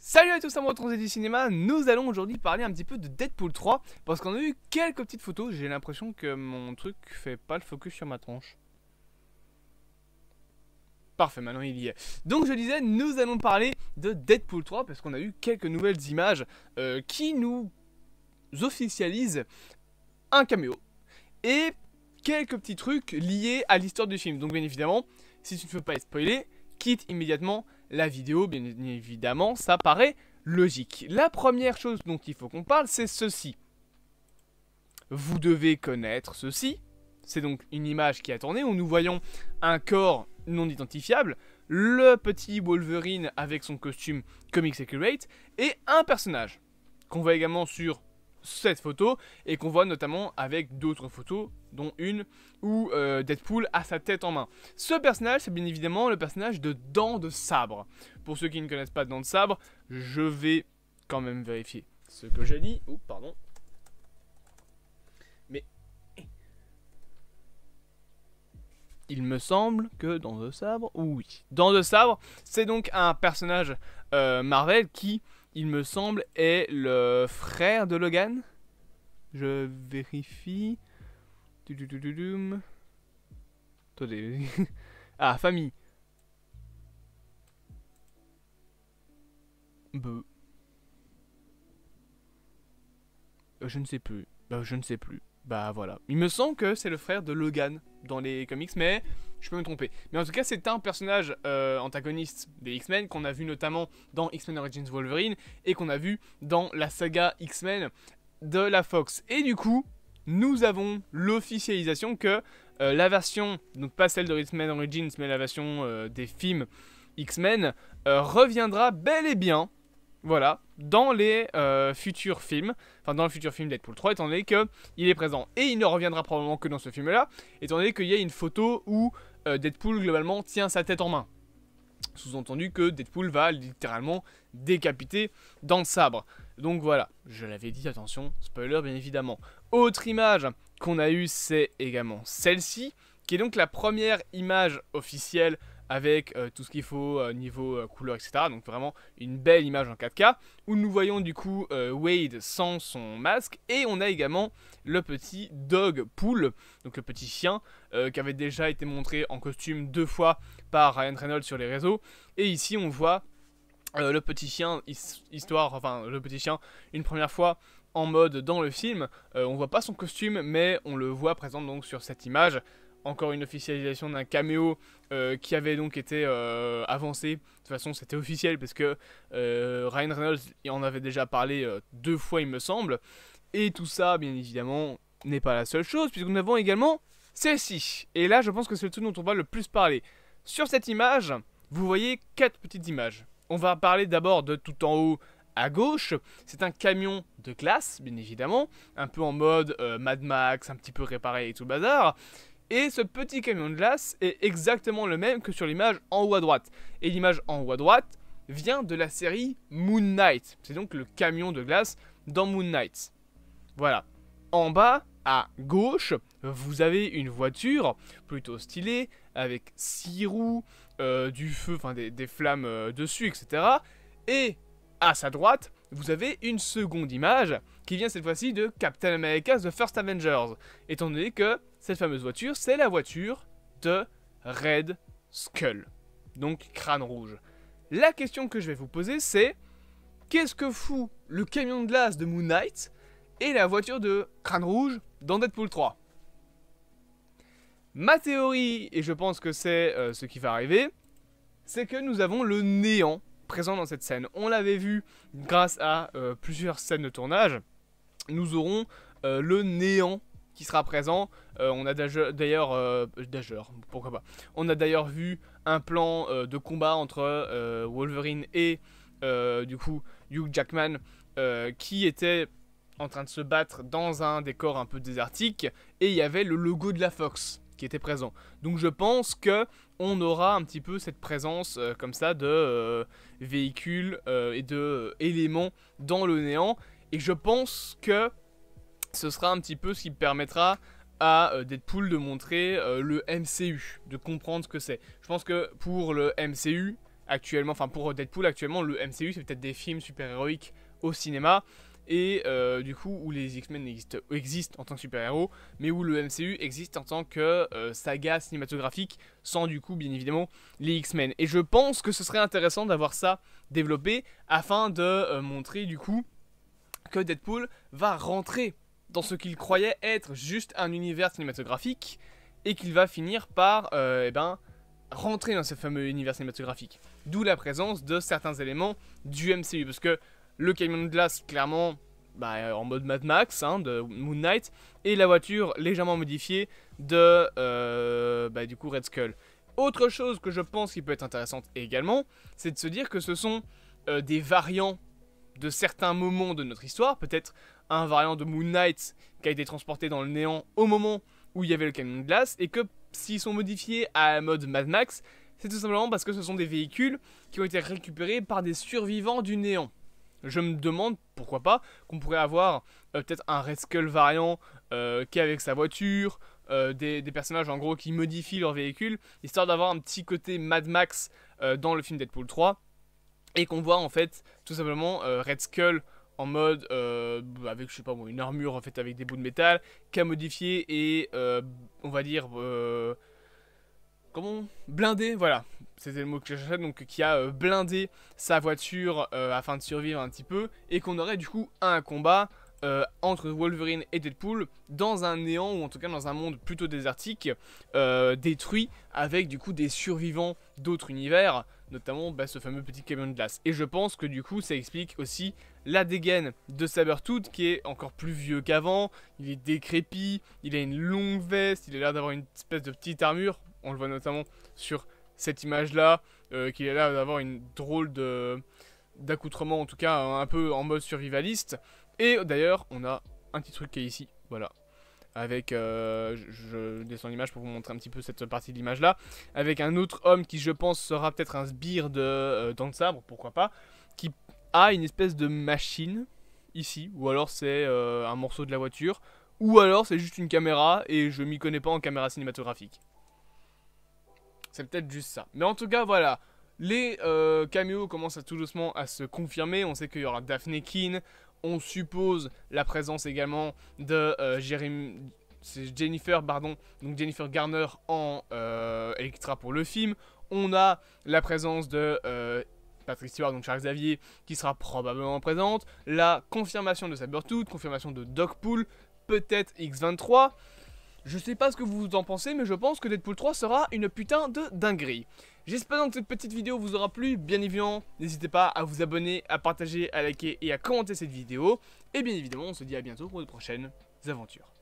Salut à tous, amoureux de Transit du cinéma. Nous allons aujourd'hui parler un petit peu de Deadpool 3 parce qu'on a eu quelques petites photos. J'ai l'impression que mon truc fait pas le focus sur ma tronche. Parfait, maintenant il y est. Donc je disais, nous allons parler de Deadpool 3 parce qu'on a eu quelques nouvelles images qui nous officialisent un caméo et quelques petits trucs liés à l'histoire du film. Donc bien évidemment, si tu ne veux pas être spoilé, quitte immédiatement la vidéo, bien évidemment, ça paraît logique. La première chose dont il faut qu'on parle, c'est ceci. Vous devez connaître ceci. C'est donc une image qui a tourné où nous voyons un corps non identifiable, le petit Wolverine avec son costume Comics Accurate, et un personnage qu'on voit également sur cette photo et qu'on voit notamment avec d'autres photos dont une où Deadpool a sa tête en main. Ce personnage, c'est bien évidemment le personnage de Dents de Sabre. Pour ceux qui ne connaissent pas Dents de Sabre, je vais quand même vérifier ce que j'ai dit. Oh, pardon. Mais il me semble que Dents de Sabre, oui. Dents de Sabre, c'est donc un personnage Marvel qui, il me semble, est le frère de Logan. Je vérifie. Attendez. Ah, famille. Je ne sais plus. Je ne sais plus. Bah voilà. Il me semble que c'est le frère de Logan dans les comics, mais je peux me tromper. Mais en tout cas, c'est un personnage antagoniste des X-Men qu'on a vu notamment dans X-Men Origins Wolverine et qu'on a vu dans la saga X-Men de la Fox. Et du coup, nous avons l'officialisation que la version, donc pas celle de X-Men Origins, mais la version des films X-Men, reviendra bel et bien, voilà, dans les futurs films, enfin dans le futur film Deadpool 3, étant donné qu'il est présent. Et il ne reviendra probablement que dans ce film-là, étant donné qu'il y a une photo où Deadpool, globalement, tient sa tête en main. Sous-entendu que Deadpool va littéralement décapiter dans le sabre. Donc voilà, je l'avais dit, attention, spoiler bien évidemment. Autre image qu'on a eue, c'est également celle-ci, qui est donc la première image officielle avec tout ce qu'il faut niveau couleur, etc. Donc vraiment une belle image en 4K, où nous voyons du coup Wade sans son masque, et on a également le petit Dog Pool, donc le petit chien, qui avait déjà été montré en costume 2 fois par Ryan Reynolds sur les réseaux, et ici on voit le petit chien, le petit chien une première fois en mode dans le film. On voit pas son costume, mais on le voit présent donc sur cette image. Encore une officialisation d'un caméo qui avait donc été avancé. De toute façon, c'était officiel parce que Ryan Reynolds en avait déjà parlé 2 fois, il me semble. Et tout ça, bien évidemment, n'est pas la seule chose, puisque nous avons également celle-ci. Et là, je pense que c'est le truc dont on va le plus parler. Sur cette image, vous voyez 4 petites images. On va parler d'abord de tout en haut à gauche. C'est un camion de glace, bien évidemment, un peu en mode Mad Max, un petit peu réparé et tout le bazar. Et ce petit camion de glace est exactement le même que sur l'image en haut à droite. Et l'image en haut à droite vient de la série Moon Knight. C'est donc le camion de glace dans Moon Knight. Voilà. En bas, à gauche, vous avez une voiture plutôt stylée, avec 6 roues, du feu, enfin des flammes dessus, etc. Et à sa droite, vous avez une seconde image qui vient cette fois-ci de Captain America The First Avengers, étant donné que cette fameuse voiture, c'est la voiture de Red Skull, donc Crâne Rouge. La question que je vais vous poser, c'est qu'est-ce que fout le camion de glace de Moon Knight et la voiture de Crâne Rouge dans Deadpool 3? Ma théorie, et je pense que c'est ce qui va arriver, c'est que nous avons le néant présent dans cette scène. On l'avait vu grâce à plusieurs scènes de tournage. Nous aurons le néant qui sera présent. On a d'ailleurs, pourquoi pas. On a d'ailleurs vu un plan de combat entre Wolverine et du coup Hugh Jackman qui était en train de se battre dans un décor un peu désertique, et il y avait le logo de la Fox qui était présent. Donc je pense que on aura un petit peu cette présence comme ça de véhicules et de éléments dans le néant, et je pense que ce sera un petit peu ce qui permettra à Deadpool de montrer le MCU, de comprendre ce que c'est. Je pense que pour le MCU, actuellement, enfin pour Deadpool actuellement, le MCU c'est peut-être des films super-héroïques au cinéma, et du coup où les X-Men existent en tant que super-héros, mais où le MCU existe en tant que saga cinématographique, sans du coup bien évidemment les X-Men. Et je pense que ce serait intéressant d'avoir ça développé, afin de montrer du coup que Deadpool va rentrer dans ce qu'il croyait être juste un univers cinématographique, et qu'il va finir par rentrer dans ce fameux univers cinématographique. D'où la présence de certains éléments du MCU, parce que le camion de glace, clairement, en mode Mad Max, de Moon Knight, et la voiture légèrement modifiée de du coup Red Skull. Autre chose que je pense qui peut être intéressante également, c'est de se dire que ce sont des variants de certains moments de notre histoire, peut-être un variant de Moon Knight qui a été transporté dans le néant au moment où il y avait le camion de glace, et que s'ils sont modifiés à mode Mad Max, c'est tout simplement parce que ce sont des véhicules qui ont été récupérés par des survivants du néant. Je me demande, pourquoi pas, qu'on pourrait avoir peut-être un Red Skull variant qui est avec sa voiture, des personnages en gros qui modifient leur véhicule, histoire d'avoir un petit côté Mad Max dans le film Deadpool 3, et qu'on voit en fait tout simplement Red Skull en mode avec, je sais pas moi, une armure faite avec des bouts de métal, qui a modifié et on va dire blindé, voilà, c'était le mot que je cherchais, donc qui a blindé sa voiture afin de survivre un petit peu, et qu'on aurait du coup un combat entre Wolverine et Deadpool dans un néant, ou en tout cas dans un monde plutôt désertique, détruit, avec du coup des survivants d'autres univers, notamment ce fameux petit camion de glace. Et je pense que du coup ça explique aussi la dégaine de Sabretooth, qui est encore plus vieux qu'avant, il est décrépit, il a une longue veste, il a l'air d'avoir une espèce de petite armure, on le voit notamment sur cette image là, qu'il a l'air d'avoir une drôle d'accoutrement, en tout cas un peu en mode survivaliste. Et d'ailleurs on a un petit truc qui est ici, voilà, avec, je descends l'image pour vous montrer un petit peu cette partie de l'image là, avec un autre homme qui je pense sera peut-être un sbire de Dents de Sabre, pourquoi pas, qui a une espèce de machine ici, ou alors c'est un morceau de la voiture, ou alors c'est juste une caméra et je m'y connais pas en caméra cinématographique. C'est peut-être juste ça. Mais en tout cas voilà, les caméos commencent tout doucement à se confirmer. On sait qu'il y aura Daphne Keane. On suppose la présence également de Jennifer Garner en Elektra pour le film. On a la présence de Patrick Stewart, donc Charles Xavier, qui sera probablement présente. La confirmation de Sabretooth, confirmation de Deadpool, peut-être X-23. Je sais pas ce que vous en pensez, mais je pense que Deadpool 3 sera une putain de dinguerie. J'espère donc que cette petite vidéo vous aura plu. Bien évidemment, n'hésitez pas à vous abonner, à partager, à liker et à commenter cette vidéo. Et bien évidemment, on se dit à bientôt pour de prochaines aventures.